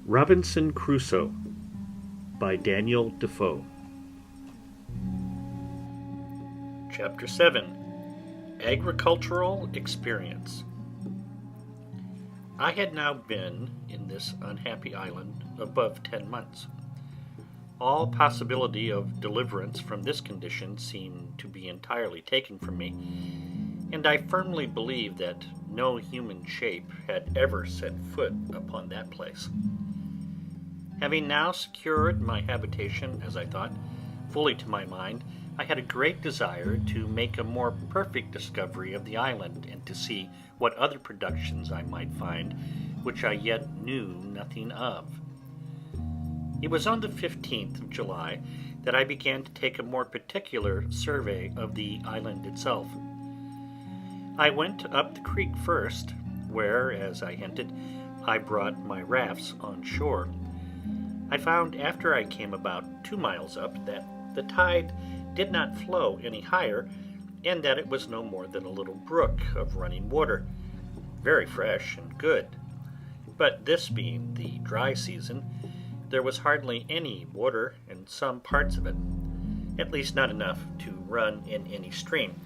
Robinson Crusoe by Daniel Defoe. Chapter 7. Agricultural Experience. I had now been in this unhappy island above 10 months. All possibility of deliverance from this condition seemed to be entirely taken from me, and I firmly believed that no human shape had ever set foot upon that place. Having now secured my habitation, as I thought, fully to my mind, I had a great desire to make a more perfect discovery of the island, and to see what other productions I might find which I yet knew nothing of. It was on the 15th of July that I began to take a more particular survey of the island itself. I went up the creek first, where, as I hinted, I brought my rafts on shore. I found after I came about 2 miles up that the tide did not flow any higher, and that it was no more than a little brook of running water, very fresh and good. But this being the dry season, there was hardly any water in some parts of it, at least not enough to run in any stream,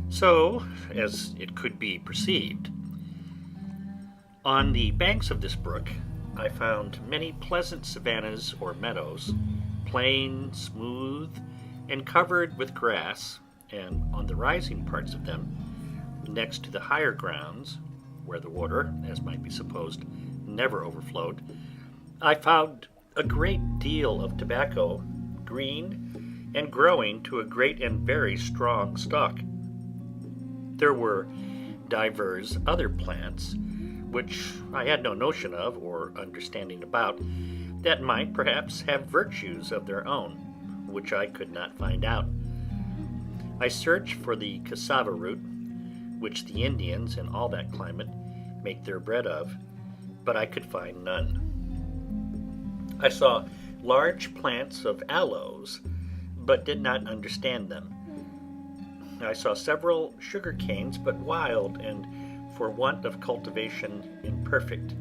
so as it could be perceived. On the banks of this brook I found many pleasant savannas or meadows, plain, smooth, and covered with grass, and on the rising parts of them, next to the higher grounds, where the water, as might be supposed, never overflowed, I found a great deal of tobacco, green, and growing to a great and very strong stalk. There were divers other plants, which I had no notion of or understanding about, that might perhaps have virtues of their own, which I could not find out. I searched for the cassava root, which the Indians in all that climate make their bread of, but I could find none. I saw large plants of aloes, but did not understand them. I saw several sugar canes, but wild, and for want of cultivation imperfect.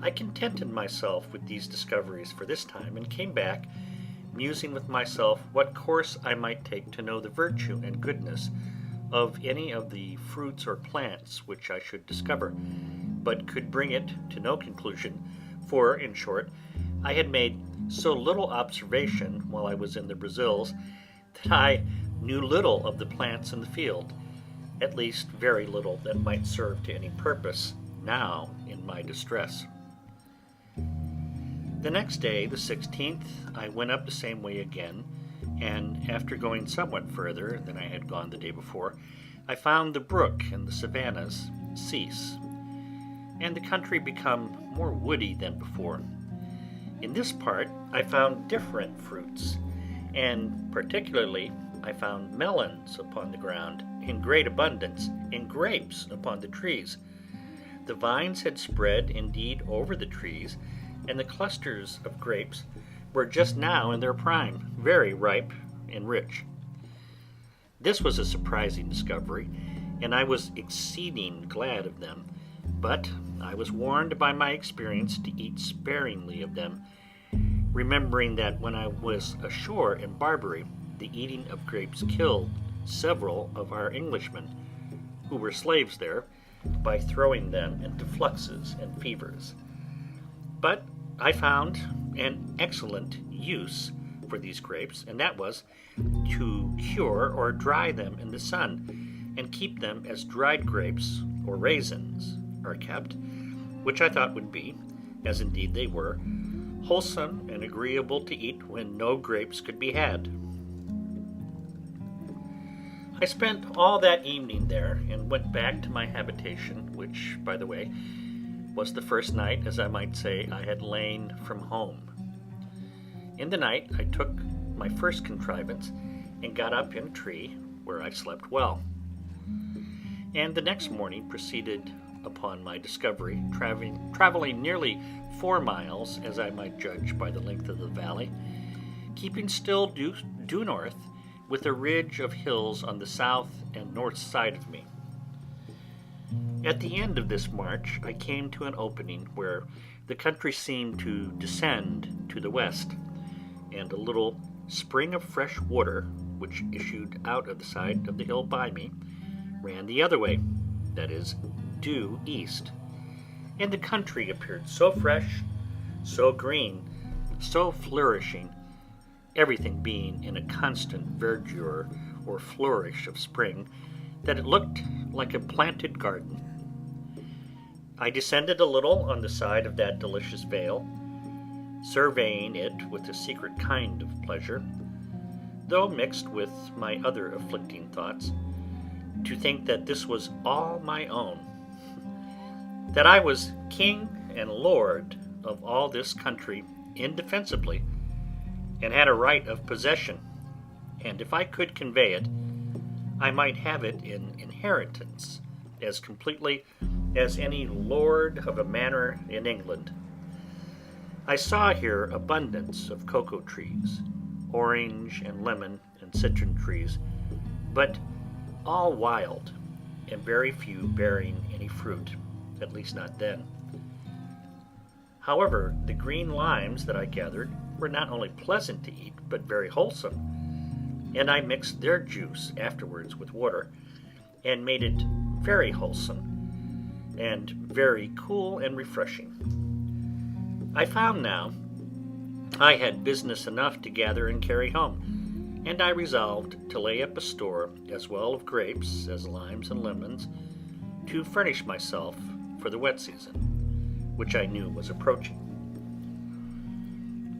I contented myself with these discoveries for this time, and came back, musing with myself what course I might take to know the virtue and goodness of any of the fruits or plants which I should discover, but could bring it to no conclusion, for, in short, I had made so little observation while I was in the Brazils, that I knew little of the plants in the field, at least very little that might serve to any purpose now in my distress. The next day, the 16th, I went up the same way again, and after going somewhat further than I had gone the day before, I found the brook and the savannas cease, and the country become more woody than before. In this part I found different fruits, and particularly I found melons upon the ground in great abundance, and grapes upon the trees. The vines had spread indeed over the trees, and the clusters of grapes were just now in their prime, very ripe and rich. This was a surprising discovery, and I was exceeding glad of them, but I was warned by my experience to eat sparingly of them, remembering that when I was ashore in Barbary, the eating of grapes killed several of our Englishmen, who were slaves there, by throwing them into fluxes and fevers. But I found an excellent use for these grapes, and that was to cure or dry them in the sun, and keep them as dried grapes or raisins are kept, which I thought would be, as indeed they were, wholesome and agreeable to eat when no grapes could be had. I spent all that evening there, and went back to my habitation, which, by the way, was the first night, as I might say, I had lain from home. In the night I took my first contrivance, and got up in a tree, where I slept well, and the next morning proceeded upon my discovery, traveling nearly 4 miles, as I might judge by the length of the valley, keeping still due north, with a ridge of hills on the south and north side of me. At the end of this march I came to an opening where The country seemed to descend to the west, and a little spring of fresh water, which issued out of the side of the hill by me, ran the other way, that is, due east. And the country appeared so fresh, so green, so flourishing, everything being in a constant verdure or flourish of spring, that it looked like a planted garden. I descended a little on the side of that delicious vale, surveying it with a secret kind of pleasure, though mixed with my other afflicting thoughts, to think that this was all my own, that I was king and lord of all this country indefensibly, and had a right of possession, and if I could convey it, I might have it in inheritance as completely as any lord of a manor in England. I saw here abundance of cocoa trees, orange and lemon and citron trees, but all wild, and very few bearing any fruit, at least not then. However, the green limes that I gathered were not only pleasant to eat, but very wholesome, and I mixed their juice afterwards with water, and made it very wholesome, and very cool and refreshing. I found now I had business enough to gather and carry home, and I resolved to lay up a store as well of grapes as limes and lemons, to furnish myself for the wet season, which I knew was approaching.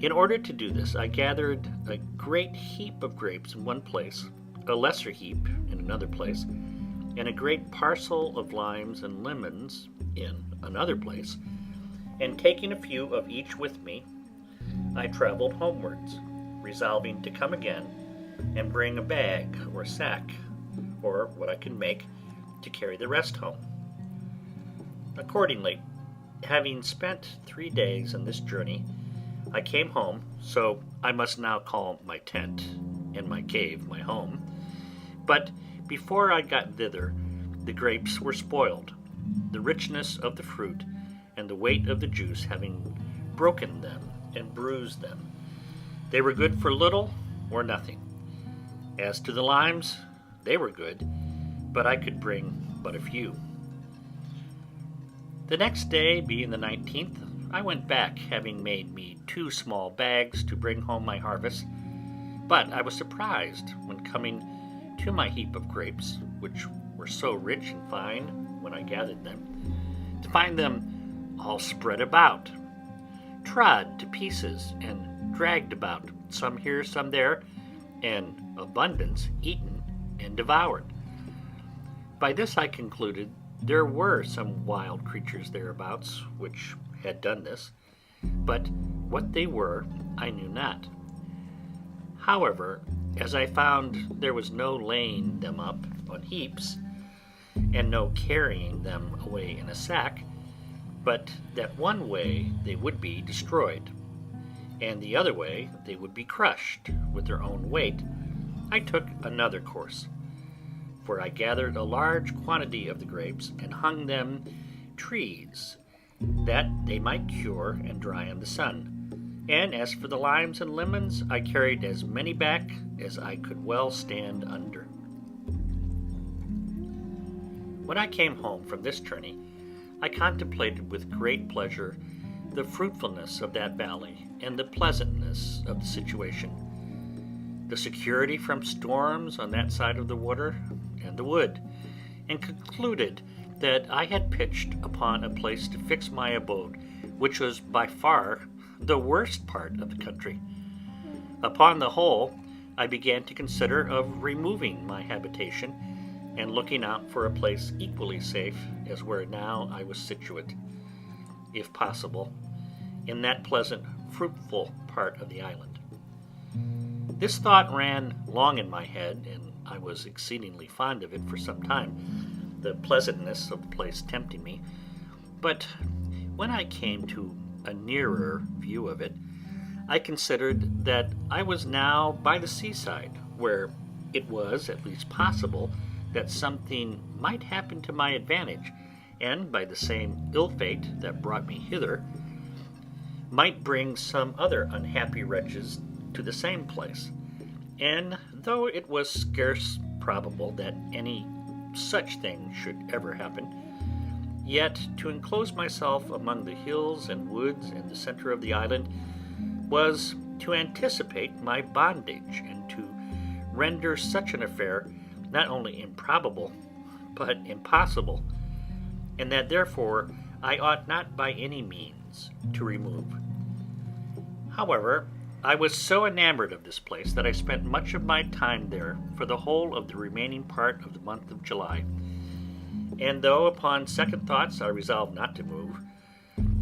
In order to do this, I gathered a great heap of grapes in one place, a lesser heap in another place, and a great parcel of limes and lemons in another place, and taking a few of each with me, I traveled homewards, resolving to come again and bring a bag or sack, or what I could make, to carry the rest home. Accordingly, having spent 3 days in this journey, I came home, so I must now call my tent and my cave my home. But before I got thither, the grapes were spoiled, the richness of the fruit and the weight of the juice having broken them and bruised them. They were good for little or nothing. As to the limes, they were good, but I could bring but a few. The next day, being the 19th, I went back, having made me 2 small bags to bring home my harvest, but I was surprised, when coming to my heap of grapes, which were so rich and fine when I gathered them, to find them all spread about, trod to pieces, and dragged about, some here, some there, and abundance eaten and devoured. By this I concluded there were some wild creatures thereabouts which had done this, but what they were I knew not. However, as I found there was no laying them up on heaps, and no carrying them away in a sack, but that one way they would be destroyed, and the other way they would be crushed with their own weight, I took another course, for I gathered a large quantity of the grapes and hung them trees, that they might cure and dry in the sun. And as for the limes and lemons, I carried as many back as I could well stand under. When I came home from this journey, I contemplated with great pleasure the fruitfulness of that valley and the pleasantness of the situation, the security from storms on that side of the water and the wood, and concluded that I had pitched upon a place to fix my abode, which was by far the worst part of the country. Upon the whole, I began to consider of removing my habitation, and looking out for a place equally safe as where now I was situate, if possible, in that pleasant, fruitful part of the island. This thought ran long in my head, and I was exceedingly fond of it for some time, the pleasantness of the place tempting me. But when I came to a nearer view of it, I considered that I was now by the seaside, where it was at least possible that something might happen to my advantage, and by the same ill fate that brought me hither, might bring some other unhappy wretches to the same place, and though it was scarce probable that any such thing should ever happen, yet to enclose myself among the hills and woods in the center of the island was to anticipate my bondage and to render such an affair not only improbable, but impossible, and that therefore I ought not by any means to remove. However, I was so enamored of this place that I spent much of my time there for the whole of the remaining part of the month of July, and though upon second thoughts I resolved not to move,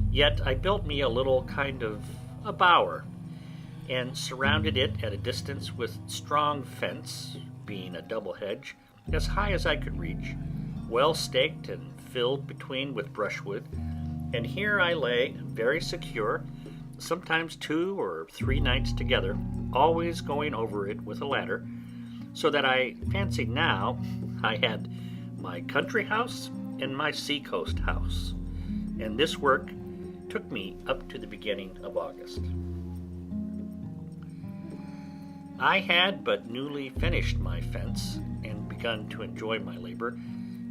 yet I built me a little kind of a bower, and surrounded it at a distance with strong fence, being a double hedge, as high as I could reach, well staked and filled between with brushwood, and here I lay very secure, sometimes 2 or 3 nights together, always going over it with a ladder, so that I fancied now I had my country house and my sea-coast house, and this work took me up to the beginning of August. I had but newly finished my fence and begun to enjoy my labor,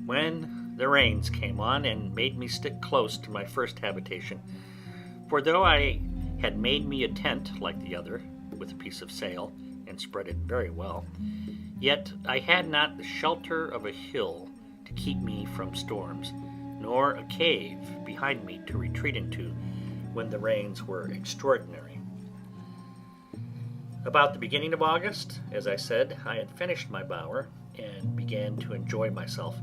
when the rains came on and made me stick close to my first habitation, for though I had made me a tent like the other, with a piece of sail, and spread it very well, yet I had not the shelter of a hill to keep me from storms, nor a cave behind me to retreat into when the rains were extraordinary. About the beginning of August, as I said, I had finished my bower and began to enjoy myself.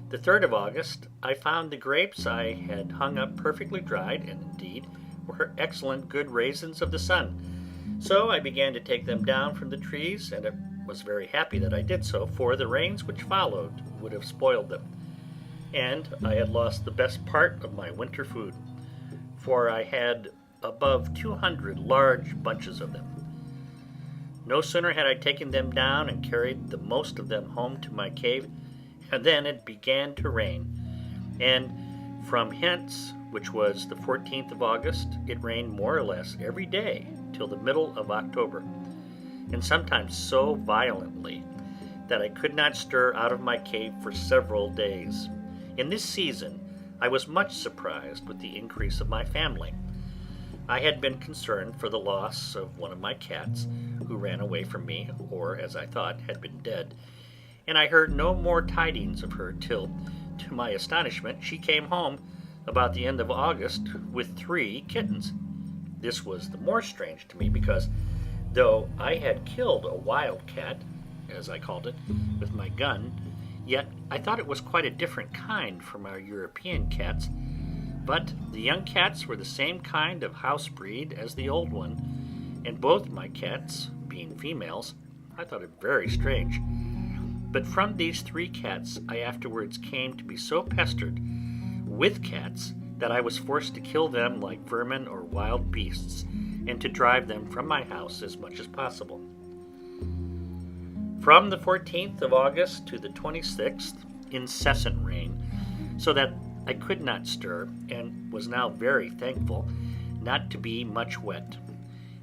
The 3rd of August, I found the grapes I had hung up perfectly dried, and indeed were excellent good raisins of the sun. So I began to take them down from the trees, and I was very happy that I did so, for the rains which followed would have spoiled them, and I had lost the best part of my winter food, for I had above 200 large bunches of them. No sooner had I taken them down and carried the most of them home to my cave, and then it began to rain, and from hence, which was the 14th of August, it rained more or less every day till the middle of October, and sometimes so violently that I could not stir out of my cave for several days. In this season I was much surprised with the increase of my family. I had been concerned for the loss of one of my cats, who ran away from me, or, as I thought, had been dead, and I heard no more tidings of her till, to my astonishment, she came home about the end of August with 3 kittens. This was the more strange to me because, though I had killed a wild cat, as I called it, with my gun, yet I thought it was quite a different kind from our European cats. But the young cats were the same kind of house breed as the old one, and both my cats, being females, I thought it very strange. But from these 3 cats I afterwards came to be so pestered with cats that I was forced to kill them like vermin or wild beasts, and to drive them from my house as much as possible. From the 14th of August to the 26th, incessant rain, so that I could not stir, and was now very thankful not to be much wet.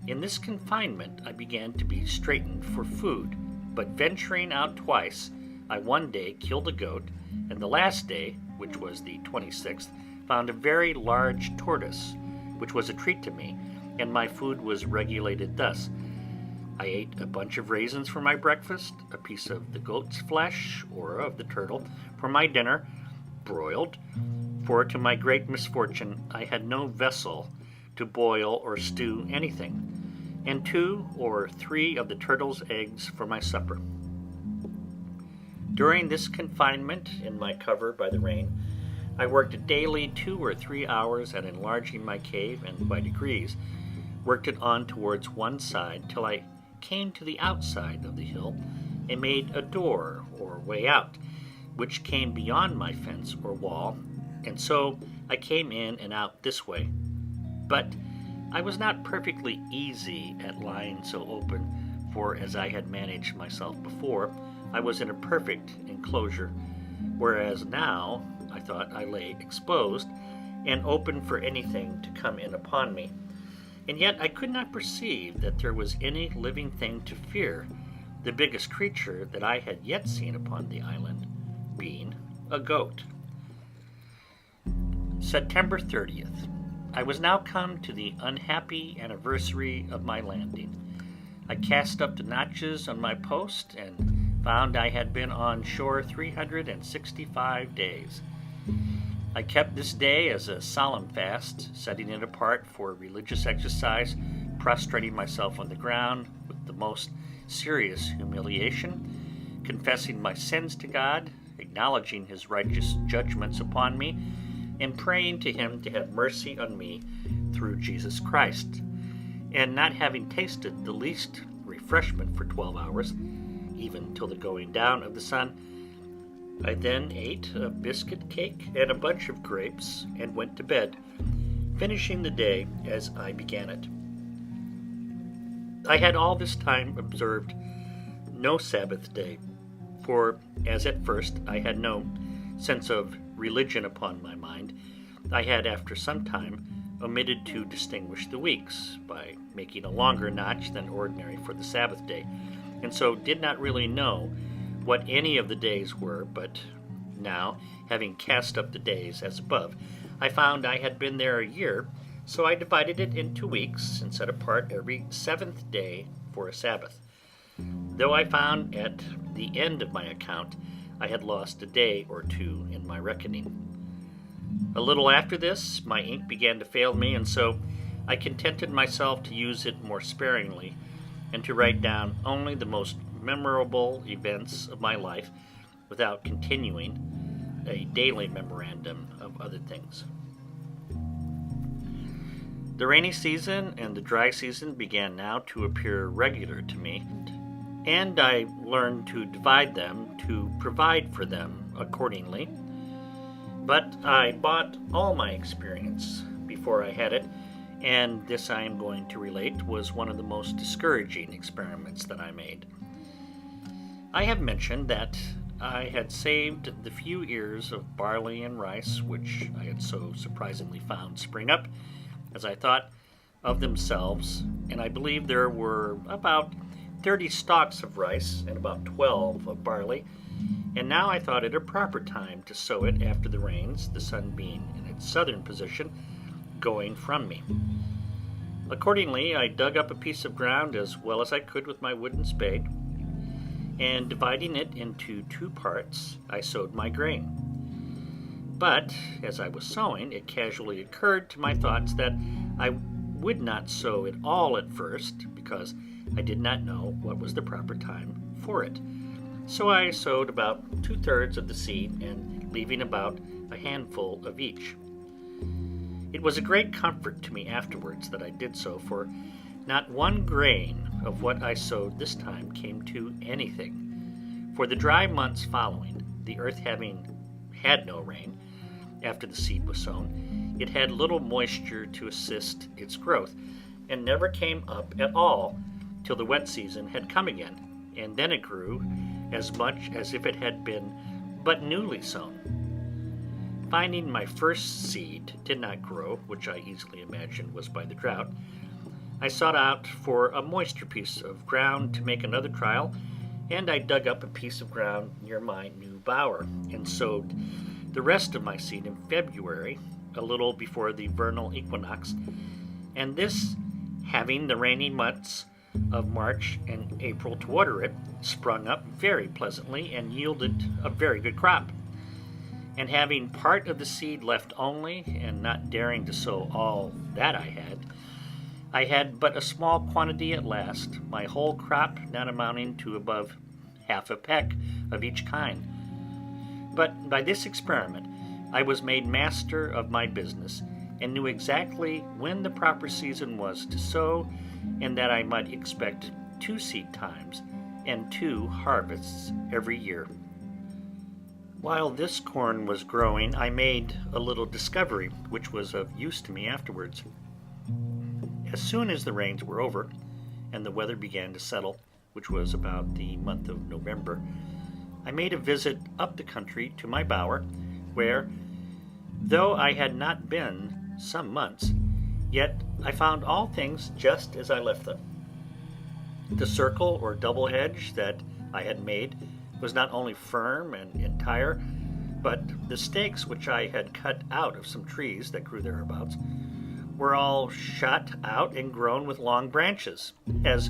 In this confinement I began to be straitened for food, but venturing out twice, I one day killed a goat, and the last day, which was the 26th, found a very large tortoise, which was a treat to me, and my food was regulated thus. I ate a bunch of raisins for my breakfast, a piece of the goat's flesh, or of the turtle, for my dinner, broiled, for to my great misfortune I had no vessel to boil or stew anything, and 2 or 3 of the turtle's eggs for my supper. During this confinement in my cover by the rain, I worked daily 2 or 3 hours at enlarging my cave, and by degrees worked it on towards one side till I came to the outside of the hill and made a door or way out, which came beyond my fence or wall, and so I came in and out this way. But I was not perfectly easy at lying so open, for as I had managed myself before, I was in a perfect enclosure, whereas now I thought I lay exposed, and open for anything to come in upon me. And yet I could not perceive that there was any living thing to fear, the biggest creature that I had yet seen upon the island being a goat. September 30th. I was now come to the unhappy anniversary of my landing. I cast up the notches on my post and found I had been on shore 365 days. I kept this day as a solemn fast, setting it apart for religious exercise, prostrating myself on the ground with the most serious humiliation, confessing my sins to God, acknowledging his righteous judgments upon me, and praying to him to have mercy on me through Jesus Christ. And not having tasted the least refreshment for 12 hours, even till the going down of the sun, I then ate a biscuit cake and a bunch of grapes and went to bed, finishing the day as I began it. I had all this time observed no Sabbath day, for as at first I had no sense of religion upon my mind, I had after some time omitted to distinguish the weeks by making a longer notch than ordinary for the Sabbath day, and so did not really know what any of the days were, but now, having cast up the days as above, I found I had been there a year, so I divided it into weeks and set apart every 7th day for a Sabbath, though I found at the end of my account I had lost a day or two in my reckoning. A little after this, my ink began to fail me, and so I contented myself to use it more sparingly, and to write down only the most memorable events of my life, without continuing a daily memorandum of other things. The rainy season and the dry season began now to appear regular to me, and I learned to divide them, to provide for them accordingly. But I bought all my experience before I had it, and this I am going to relate was one of the most discouraging experiments that I made. I have mentioned that I had saved the few ears of barley and rice which I had so surprisingly found spring up, as I thought, of themselves, and I believe there were about 30 stalks of rice and about 12 of barley, and now I thought it a proper time to sow it after the rains, the sun being in its southern position, going from me. Accordingly, I dug up a piece of ground as well as I could with my wooden spade, and dividing it into 2 parts, I sowed my grain. But as I was sowing, it casually occurred to my thoughts that I would not sow it all at first, because I did not know what was the proper time for it. So I sowed about 2/3 of the seed, and leaving about a handful of each. It was a great comfort to me afterwards that I did so, for not one grain of what I sowed this time came to anything. For the dry months following, the earth having had no rain after the seed was sown, it had little moisture to assist its growth, and never came up at all till the wet season had come again, and then it grew as much as if it had been but newly sown. Finding my first seed did not grow, which I easily imagined was by the drought, I sought out for a moister piece of ground to make another trial, and I dug up a piece of ground near my new bower, and sowed the rest of my seed in February, a little before the vernal equinox, and this, having the rainy months of March and April to water it, sprung up very pleasantly and yielded a very good crop. And having part of the seed left only, and not daring to sow all that I had but a small quantity at last, my whole crop not amounting to above half a peck of each kind. But by this experiment I was made master of my business, and knew exactly when the proper season was to sow, and that I might expect 2 seed times and 2 harvests every year. While this corn was growing, I made a little discovery which was of use to me afterwards. As soon as the rains were over, and the weather began to settle, which was about the month of November, I made a visit up the country to my bower, where, Though I had not been some months, yet I found all things just as I left them. The circle or double hedge that I had made was not only firm and entire, but the stakes which I had cut out of some trees that grew thereabouts were all shot out and grown with long branches, as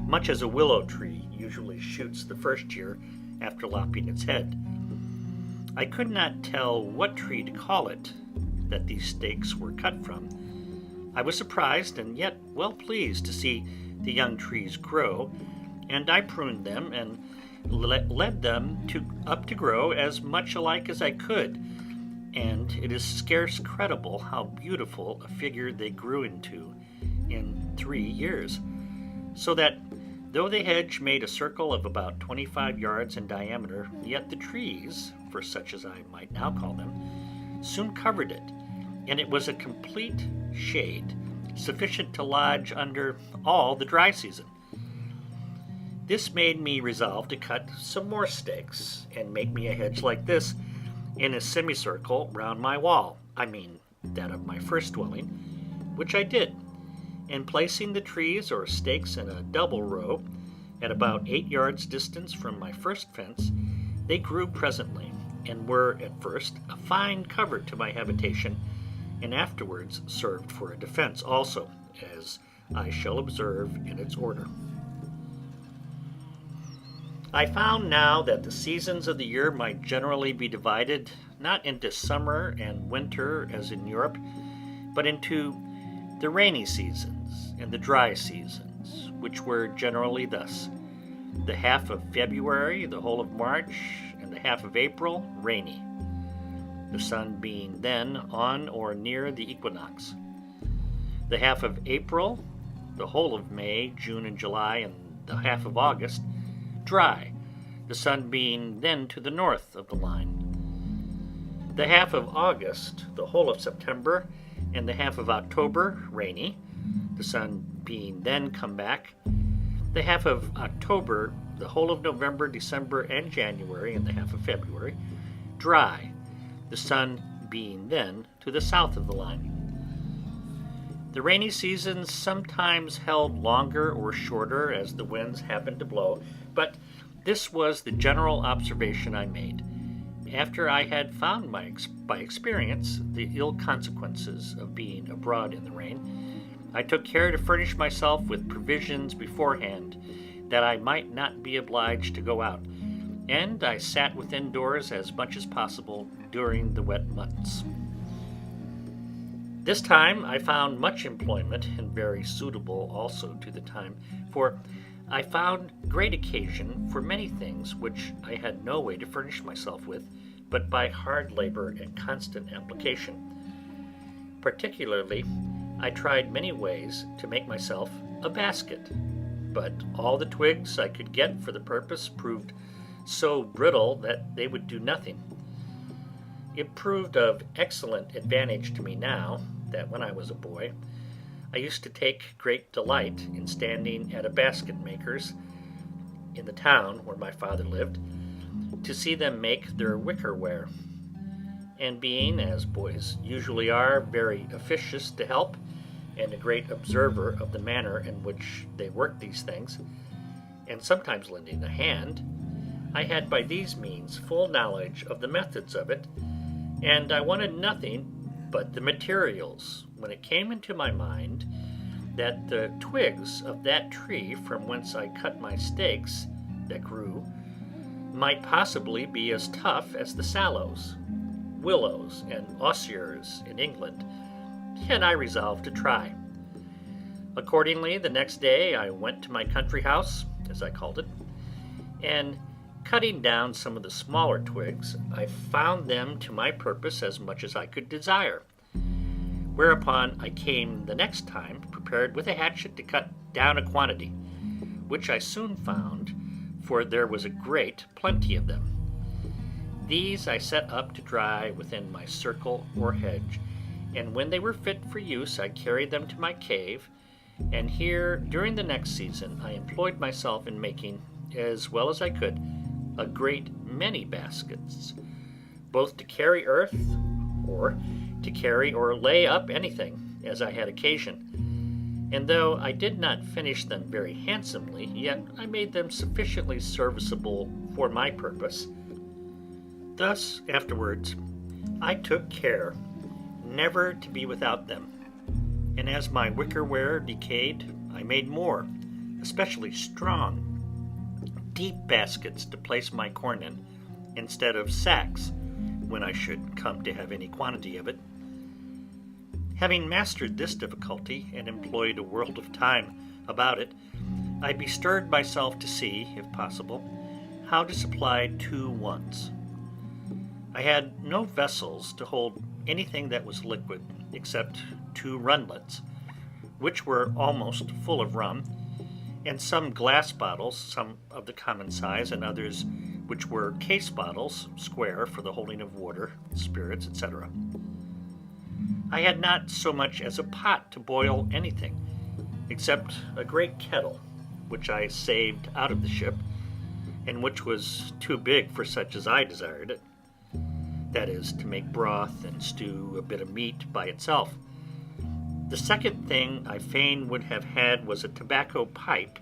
much as a willow tree usually shoots the first year after lopping its head. I could not tell what tree to call it that these stakes were cut from. I was surprised and yet well pleased to see the young trees grow, and I pruned them and led them up to grow as much alike as I could, and it is scarce credible how beautiful a figure they grew into in 3 years, so that though the hedge made a circle of about 25 yards in diameter, yet the trees, for such as I might now call them, soon covered it, and it was a complete shade, sufficient to lodge under all the dry season. This made me resolve to cut some more stakes and make me a hedge like this in a semicircle round my wall, I mean that of my first dwelling, which I did, and placing the trees or stakes in a double row at about 8 yards distance from my first fence, they grew presently, and were at first a fine cover to my habitation, and afterwards served for a defence also, as I shall observe in its order. I found now that the seasons of the year might generally be divided, not into summer and winter as in Europe, but into the rainy seasons and the dry seasons, which were generally thus: the half of February, the whole of March, and the half of April, rainy, the sun being then on or near the equinox; the half of April, the whole of May, June, and July, and the half of August, dry, the sun being then to the north of the line; the half of August, the whole of September, and the half of October, rainy, the sun being then come back; the half of October, the whole of November, December, and January, and the half of February, dry, the sun being then to the south of the line. The rainy seasons sometimes held longer or shorter as the winds happened to blow, but this was the general observation I made, after I had found by experience the ill consequences of being abroad in the rain. I took care to furnish myself with provisions beforehand, that I might not be obliged to go out, and I sat within doors as much as possible during the wet months. This time I found much employment, and very suitable also to the time, for I found great occasion for many things which I had no way to furnish myself with, but by hard labor and constant application. Particularly, I tried many ways to make myself a basket, but all the twigs I could get for the purpose proved so brittle that they would do nothing. It proved of excellent advantage to me now, that when I was a boy, I used to take great delight in standing at a basket maker's in the town where my father lived, to see them make their wicker ware, and being, as boys usually are, very officious to help, and a great observer of the manner in which they worked these things, and sometimes lending a hand, I had by these means full knowledge of the methods of it, and I wanted nothing but the materials, when it came into my mind that the twigs of that tree from whence I cut my stakes that grew might possibly be as tough as the sallows, willows, and osiers in England, and I resolved to try. Accordingly, the next day I went to my country house, as I called it, and cutting down some of the smaller twigs, I found them to my purpose as much as I could desire. Whereupon I came the next time prepared with a hatchet to cut down a quantity, which I soon found, for there was a great plenty of them. These I set up to dry within my circle or hedge, and when they were fit for use I carried them to my cave, and here during the next season I employed myself in making, as well as I could, a great many baskets, both to carry earth or to carry or lay up anything, as I had occasion. And though I did not finish them very handsomely, yet I made them sufficiently serviceable for my purpose. Thus, afterwards, I took care never to be without them, and as my wickerware decayed, I made more, especially strong, deep baskets to place my corn in, instead of sacks, when I should come to have any quantity of it. Having mastered this difficulty, and employed a world of time about it, I bestirred myself to see, if possible, how to supply 2 wants. I had no vessels to hold anything that was liquid, except 2 runlets, which were almost full of rum, and some glass bottles, some of the common size, and others which were case bottles, square, for the holding of water, spirits, etc. I had not so much as a pot to boil anything, except a great kettle, which I saved out of the ship, and which was too big for such as I desired it. That is, to make broth and stew a bit of meat by itself. The second thing I fain would have had was a tobacco pipe,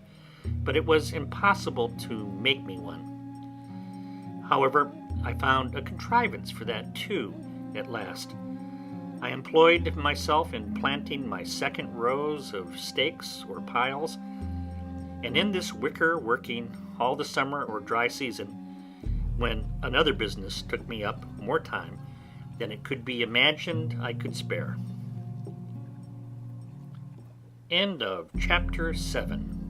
but it was impossible to make me one. However, I found a contrivance for that too, at last. I employed myself in planting my 2nd rows of stakes or piles, and in this wicker working all the summer or dry season, when another business took me up more time than it could be imagined I could spare. End of chapter 7.